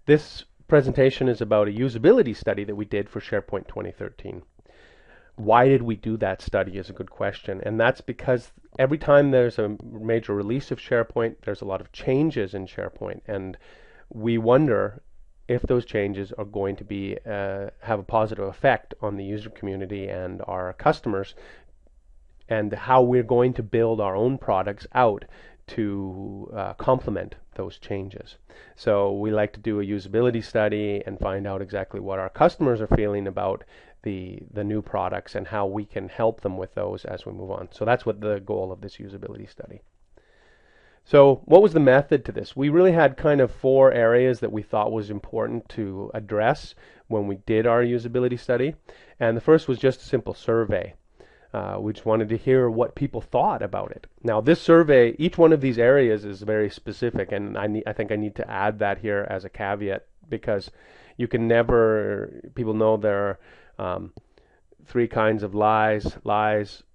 This presentation is about a usability study that we did for SharePoint 2013. Why did we do that study is a good question, and that's because every time there's a major release of SharePoint, there's a lot of changes in SharePoint, and we wonder if those changes are going to be have a positive effect on the user community and our customers, and how we're going to build our own products out to complement those changes. So we like to do a usability study and find out exactly what our customers are feeling about the new products and how we can help them with those as we move on. So that's what the goal of this usability study. So what was the method to this? We really had kind of 4 areas that we thought was important to address when we did our usability study. And the first was just a simple survey. We just wanted to hear what people thought about it. Now this survey, each one of these areas is very specific, and I think I need to add that here as a caveat, because you can never, people know there are 3 kinds of lies,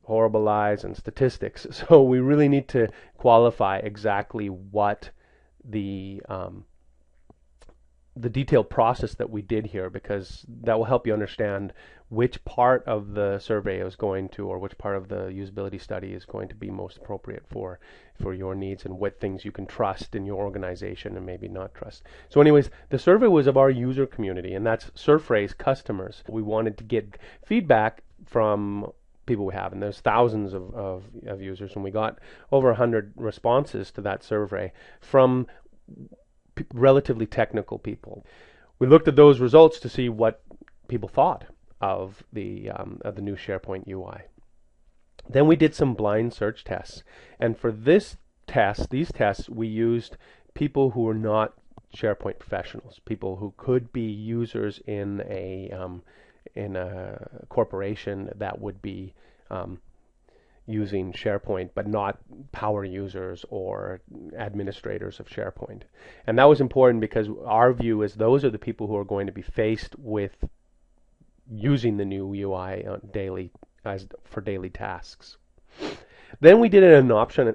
horrible lies, and statistics. So we really need to qualify exactly what the detailed process that we did here, because that will help you understand which part of the survey is going to, or which part of the usability study is going to be most appropriate for your needs, and what things you can trust in your organization and maybe not trust. So anyways, the survey was of our user community, and that's SurfRay's customers. We wanted to get feedback from people we have, and there's thousands of users, and we got over 100 responses to that survey from relatively technical people. We looked at those results to see what people thought of the new SharePoint UI. Then we did some blind search tests, and for these tests, we used people who were not SharePoint professionals, people who could be users in a corporation that would be using SharePoint, but not power users or administrators of SharePoint. And that was important because our view is those are the people who are going to be faced with using the new UI for daily tasks. Then we did an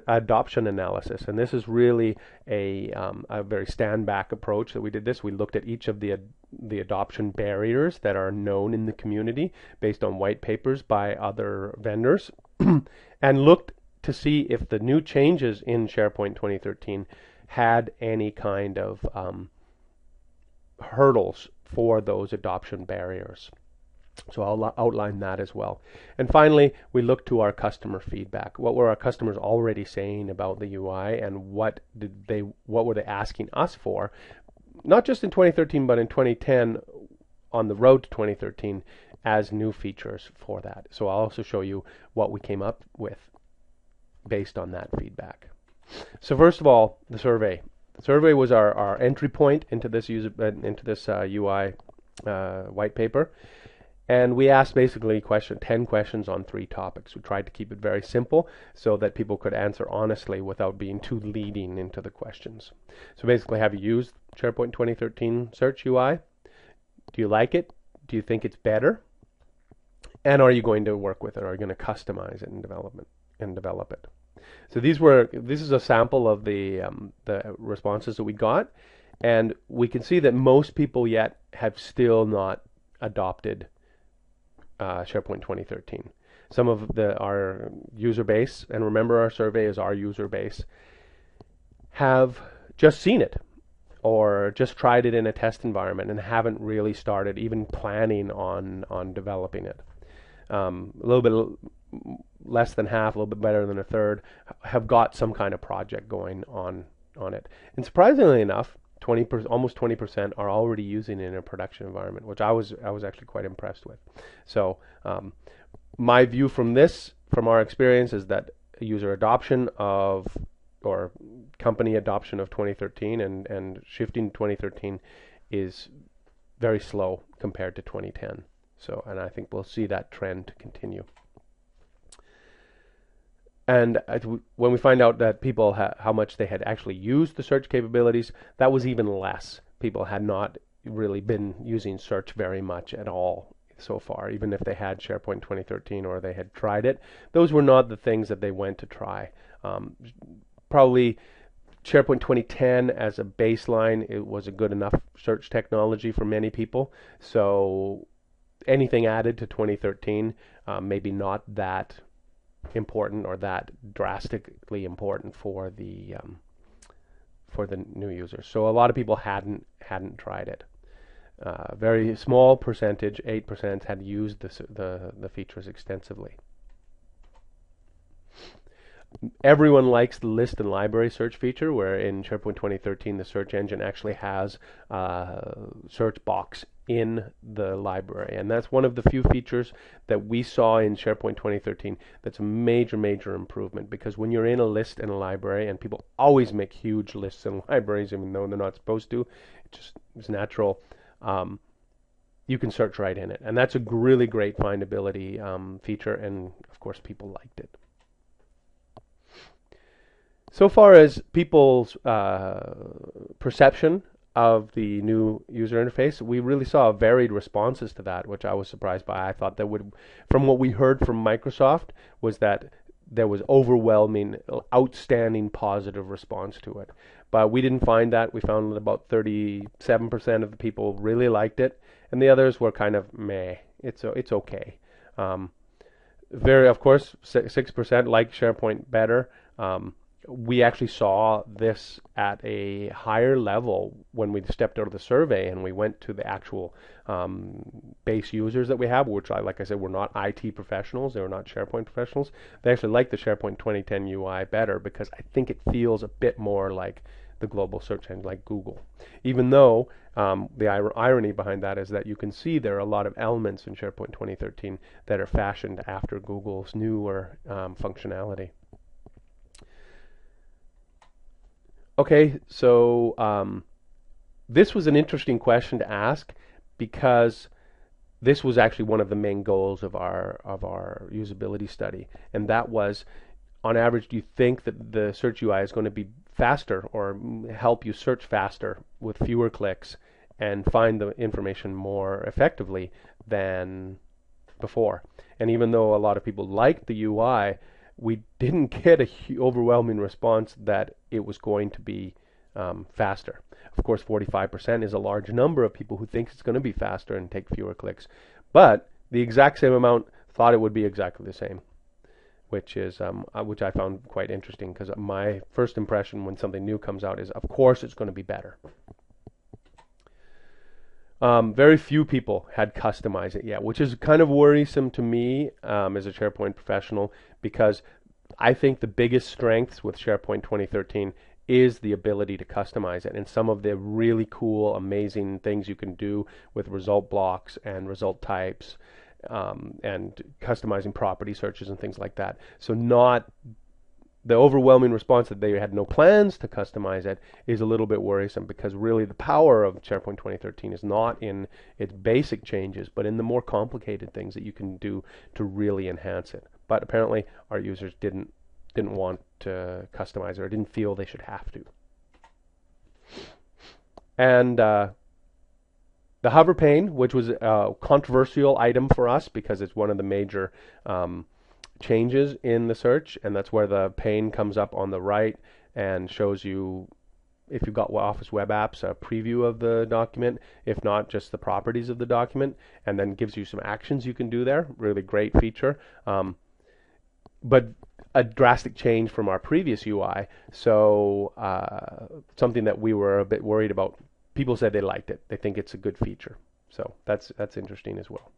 adoption analysis, and this is really a very stand-back approach that we did this. We looked at each of the adoption barriers that are known in the community based on white papers by other vendors, and looked to see if the new changes in SharePoint 2013 had any kind of hurdles for those adoption barriers. So I'll outline that as well. And finally, we looked to our customer feedback. What were our customers already saying about the UI, and what were they asking us for, not just in 2013 but in 2010 on the road to 2013 as new features for that. So I'll also show you what we came up with based on that feedback. So first of all, the survey. The survey was our entry point into this UI white paper. And we asked basically 10 questions on 3 topics. We tried to keep it very simple so that people could answer honestly without being too leading into the questions. So basically, have you used SharePoint 2013 Search UI? Do you like it? Do you think it's better? And are you going to work with it? Are you going to customize it and develop it? So this is a sample of the responses that we got, and we can see that most people yet have still not adopted SharePoint 2013. Some of our user base, and remember our survey is our user base, have just seen it or just tried it in a test environment and haven't really started even planning on developing it. A little bit less than half, a little bit better than a third, have got some kind of project going on it. And surprisingly enough, almost 20% are already using it in a production environment, which I was actually quite impressed with. So my view from our experience, is that user adoption or company adoption of 2013 and shifting to 2013 is very slow compared to 2010. So, and I think we'll see that trend continue. And when we find out that people how much they had actually used the search capabilities, that was even less. People had not really been using search very much at all so far, even if they had SharePoint 2013 or they had tried it. Those were not the things that they went to try. Probably SharePoint 2010 as a baseline, it was a good enough search technology for many people. So anything added to 2013, maybe not that important or that drastically important for the new users. So a lot of people hadn't tried it. Very small percentage, 8%, had used the features extensively. Everyone likes the list and library search feature, where in SharePoint 2013 the search engine actually has a search box in the library, and that's one of the few features that we saw in SharePoint 2013 that's a major improvement, because when you're in a list and a library, and people always make huge lists and libraries even though they're not supposed to, it's natural, you can search right in it, and that's a really great findability feature, and of course people liked it. So far as people's perception of the new user interface, we really saw varied responses to that, which I was surprised by. I thought that from what we heard from Microsoft, was that there was overwhelming, outstanding positive response to it. But we didn't find that. We found that about 37% of the people really liked it, and the others were kind of meh. It's okay. Of course, 6% liked SharePoint better. We actually saw this at a higher level when we stepped out of the survey and we went to the actual base users that we have, which, like I said, were not IT professionals. They were not SharePoint professionals. They actually liked the SharePoint 2010 UI better, because I think it feels a bit more like the global search engine, like Google. Even though the irony behind that is that you can see there are a lot of elements in SharePoint 2013 that are fashioned after Google's newer functionality. Okay, so this was an interesting question to ask, because this was actually one of the main goals of our usability study, and that was, on average, do you think that the search UI is going to be faster or help you search faster with fewer clicks and find the information more effectively than before? And even though a lot of people liked the UI, we didn't get a overwhelming response that it was going to be faster. Of course, 45% is a large number of people who think it's going to be faster and take fewer clicks, but the exact same amount thought it would be exactly the same, which I found quite interesting, because my first impression when something new comes out is, of course, it's going to be better. Very few people had customized it yet, which is kind of worrisome to me as a SharePoint professional, because I think the biggest strengths with SharePoint 2013 is the ability to customize it, and some of the really cool, amazing things you can do with result blocks and result types, and customizing property searches and things like that. So not the overwhelming response that they had no plans to customize it is a little bit worrisome, because really the power of SharePoint 2013 is not in its basic changes, but in the more complicated things that you can do to really enhance it. But apparently our users didn't want to customize it, or didn't feel they should have to. And the hover pane, which was a controversial item for us because it's one of the major changes in the search, and that's where the pane comes up on the right and shows you, if you've got Office Web Apps, a preview of the document, if not just the properties of the document, and then gives you some actions you can do there. Really great feature, but a drastic change from our previous UI, so something that we were a bit worried about. People said they liked it. They think it's a good feature, so that's interesting as well.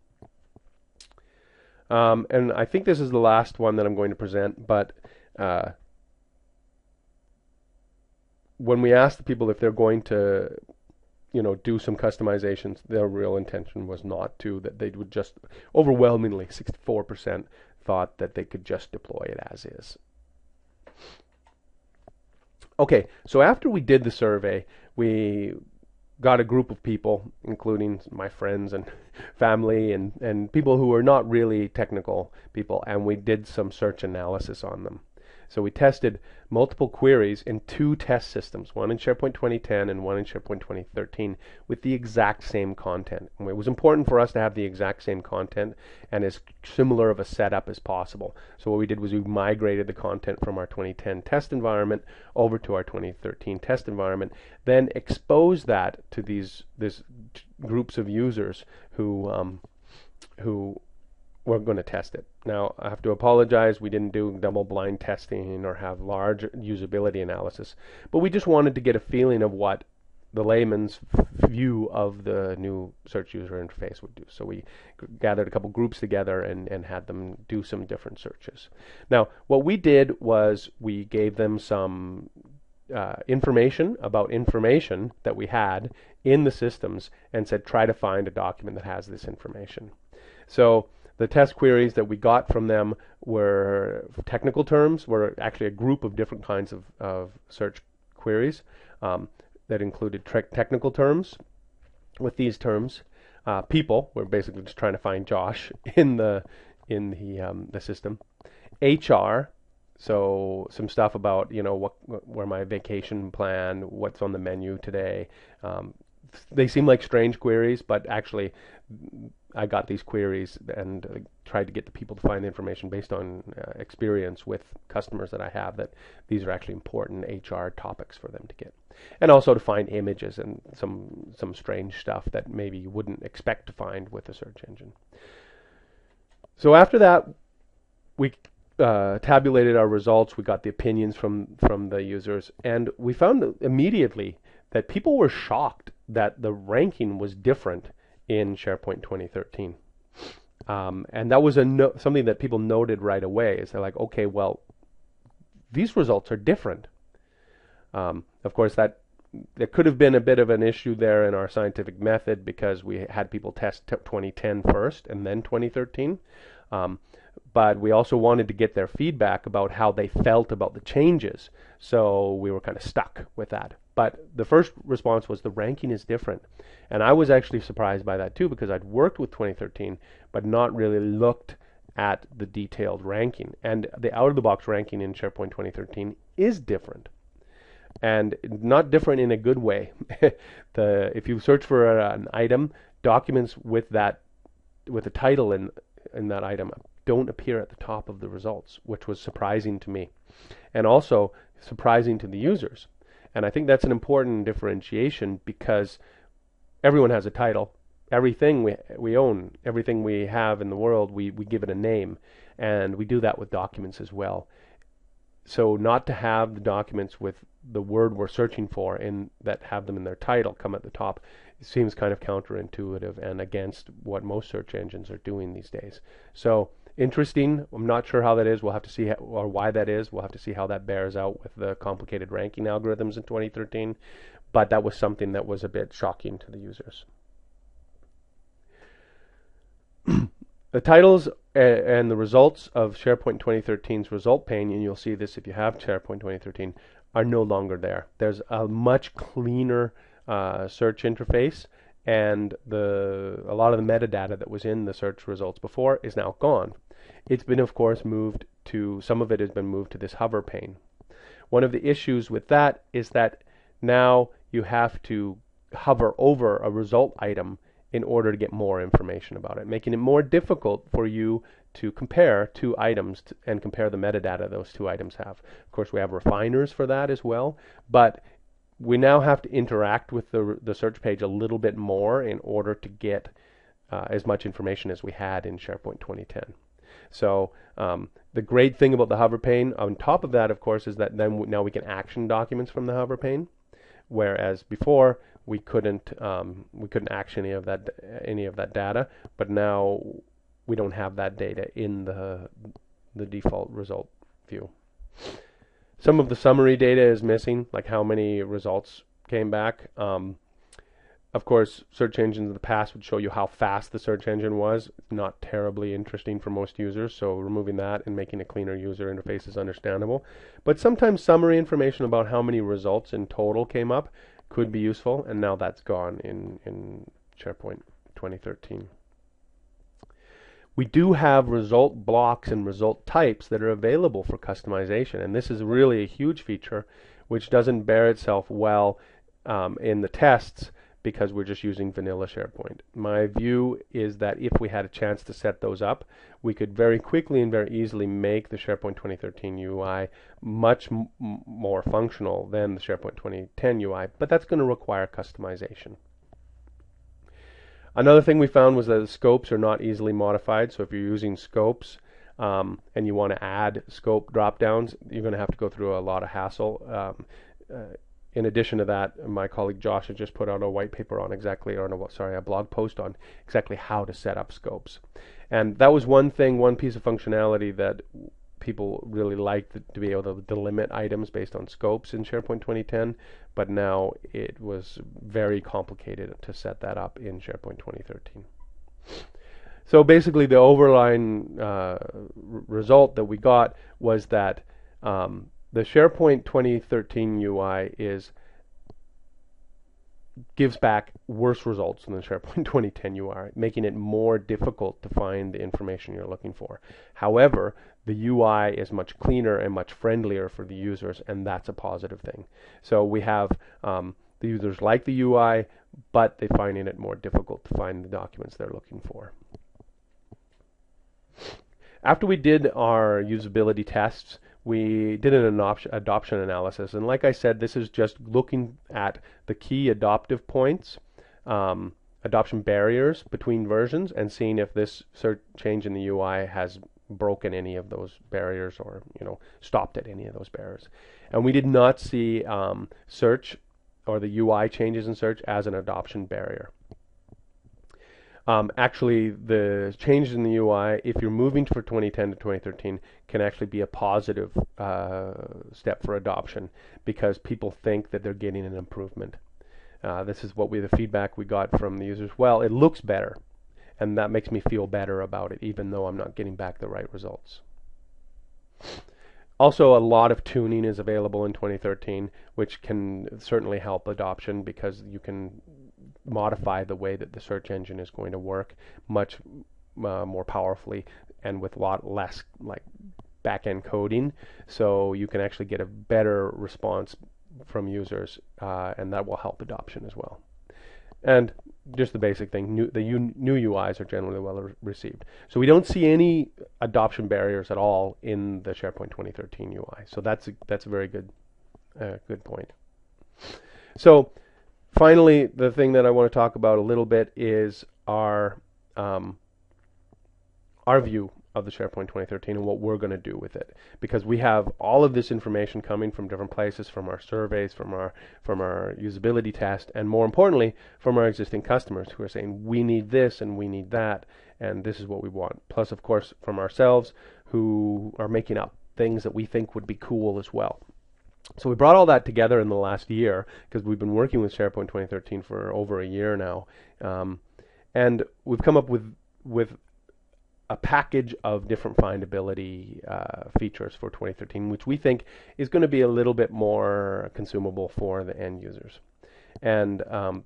And I think this is the last one that I'm going to present, but when we asked the people if they're going to, do some customizations, their real intention was not to, that they would just, overwhelmingly, 64% thought that they could just deploy it as is. Okay, so after we did the survey, we got a group of people, including my friends and family and people who were not really technical people, and we did some search analysis on them. So we tested multiple queries in 2 test systems, one in SharePoint 2010 and one in SharePoint 2013, with the exact same content. And it was important for us to have the exact same content and as similar of a setup as possible. So what we did was we migrated the content from our 2010 test environment over to our 2013 test environment, then exposed that to these groups of users who we're going to test it. Now, I have to apologize, we didn't do double-blind testing or have large usability analysis, but we just wanted to get a feeling of what the layman's view of the new search user interface would do. So we gathered a couple groups together and had them do some different searches. Now, what we did was we gave them some information about information that we had in the systems and said, try to find a document that has this information. So the test queries that we got from them were technical terms, were actually a group of different kinds of search queries that included technical terms. With these terms, people, we're basically just trying to find Josh in the system. HR, so some stuff about, you know, where my vacation plan, what's on the menu today. They seem like strange queries, but actually I got these queries and tried to get the people to find information based on experience with customers that I have, that these are actually important HR topics for them to get. And also to find images and some strange stuff that maybe you wouldn't expect to find with a search engine. So after that, we tabulated our results. We got the opinions from the users, and we found immediately that people were shocked that the ranking was different in SharePoint 2013. And that was something that people noted right away. Is they're like, okay, well, these results are different. Of course, there could have been a bit of an issue there in our scientific method because we had people test 2010 first and then 2013. But we also wanted to get their feedback about how they felt about the changes. So we were kind of stuck with that. But the first response was the ranking is different. And I was actually surprised by that too, because I'd worked with 2013, but not really looked at the detailed ranking. And the out-of-the-box ranking in SharePoint 2013 is different. And not different in a good way. If you search for an item, documents with a title in that item don't appear at the top of the results, which was surprising to me, and also surprising to the users. And I think that's an important differentiation, because everyone has a title. Everything we own, everything we have in the world, we give it a name, and we do that with documents as well. So not to have the documents with the word we're searching for that have them in their title come at the top, it seems kind of counterintuitive and against what most search engines are doing these days. So interesting. I'm not sure how that is. We'll have to see or why that is. We'll have to see how that bears out with the complicated ranking algorithms in 2013. But that was something that was a bit shocking to the users. The titles and the results of SharePoint 2013's result pane, and you'll see this if you have SharePoint 2013, are no longer there. There's a much cleaner search interface, and a lot of the metadata that was in the search results before is now gone. It's been, of course, some of it has been moved to this hover pane. One of the issues with that is that now you have to hover over a result item in order to get more information about it, making it more difficult for you to compare two items and compare the metadata those two items have. Of course, we have refiners for that as well, but we now have to interact with the search page a little bit more in order to get as much information as we had in SharePoint 2010. So the great thing about the hover pane on top of that, of course, is that now we can action documents from the hover pane, whereas before we couldn't action any of that data. But now we don't have that data in the default result view. Some of the summary data is missing, like how many results came back. Of course, search engines in the past would show you how fast the search engine was. Not terribly interesting for most users, so removing that and making a cleaner user interface is understandable. But sometimes summary information about how many results in total came up could be useful, and now that's gone in SharePoint 2013. We do have result blocks and result types that are available for customization, and this is really a huge feature which doesn't bear itself well in the tests because we're just using vanilla SharePoint. My view is that if we had a chance to set those up, we could very quickly and very easily make the SharePoint 2013 UI much more functional than the SharePoint 2010 UI, but that's going to require customization. Another thing we found was that the scopes are not easily modified, so if you're using scopes and you want to add scope drop-downs, you're going to have to go through a lot of hassle. In addition to that, my colleague Josh has just put out a white paper on exactly, or no, sorry, a blog post on exactly how to set up scopes. And that was one thing, one piece of functionality that people really liked, to be able to delimit items based on scopes in SharePoint 2010, but now it was very complicated to set that up in SharePoint 2013. So basically the overline result that we got was that the SharePoint 2013 UI gives back worse results than the SharePoint 2010 UI, making it more difficult to find the information you're looking for. However, the UI is much cleaner and much friendlier for the users, and that's a positive thing. So we have the users like the UI, but they're finding it more difficult to find the documents they're looking for. After we did our usability tests, we did an adoption analysis, and like I said, this is just looking at the key adoptive points, adoption barriers between versions, and seeing if this change in the UI has broken any of those barriers, or stopped at any of those barriers. And we did not see search or the UI changes in search as an adoption barrier. Actually, the changes in the UI, if you're moving from 2010 to 2013, can actually be a positive step for adoption, because people think that they're getting an improvement. This is what the feedback we got from the users. Well, it looks better, and that makes me feel better about it, even though I'm not getting back the right results. Also, a lot of tuning is available in 2013, which can certainly help adoption, because you can modify the way that the search engine is going to work much more powerfully and with a lot less back-end coding, so you can actually get a better response from users, and that will help adoption as well. And just the basic thing, new UIs are generally well received. So we don't see any adoption barriers at all in the SharePoint 2013 UI. So that's a very good point. So finally, the thing that I want to talk about a little bit is our view of the SharePoint 2013 and what we're going to do with it, because we have all of this information coming from different places, from our surveys, from our usability test, and more importantly, from our existing customers who are saying we need this and we need that, and this is what we want. Plus, of course, from ourselves who are making up things that we think would be cool as well. So we brought all that together in the last year, because we've been working with SharePoint 2013 for over a year now, and we've come up with a package of different findability features for 2013, which we think is going to be a little bit more consumable for the end users. And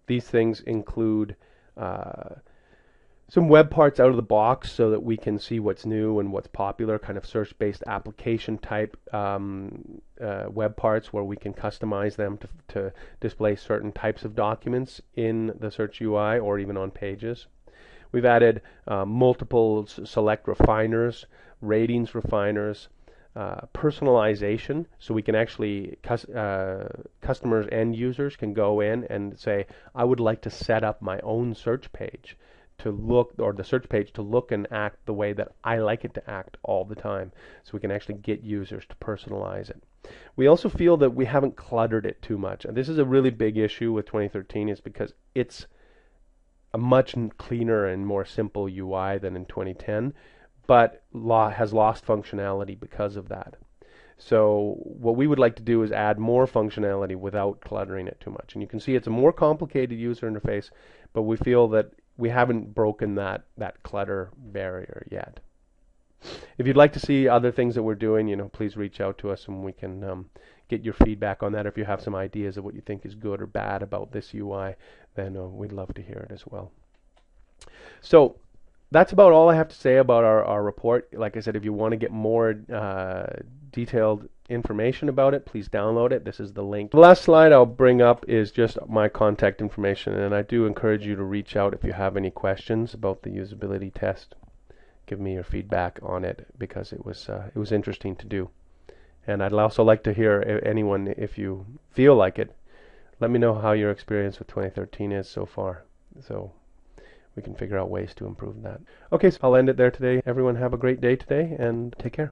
these things include some web parts out of the box so that we can see what's new and what's popular, kind of search-based application type web parts where we can customize them to display certain types of documents in the search UI or even on pages. We've added multiple select refiners, ratings refiners, personalization, so we can actually, customers and users can go in and say, I would like to set up my own search page to look, or the search page to look and act the way that I like it to act all the time. So we can actually get users to personalize it. We also feel that we haven't cluttered it too much. And this is a really big issue with 2013, is because it's a much cleaner and more simple UI than in 2010, but has lost functionality because of that. So what we would like to do is add more functionality without cluttering it too much. And you can see it's a more complicated user interface, but we feel that we haven't broken that clutter barrier yet. If you'd like to see other things that we're doing, please reach out to us and we can get your feedback on that. If you have some ideas of what you think is good or bad about this UI, then we'd love to hear it as well. So that's about all I have to say about our report. Like I said, if you want to get more detailed information about it, please download it. This is the link. The last slide I'll bring up is just my contact information, and I do encourage you to reach out if you have any questions about the usability test. Give me your feedback on it, because it was interesting to do. And I'd also like to hear anyone, if you feel like it, let me know how your experience with 2013 is so far, so we can figure out ways to improve that. Okay, so I'll end it there today. Everyone have a great day today, and take care.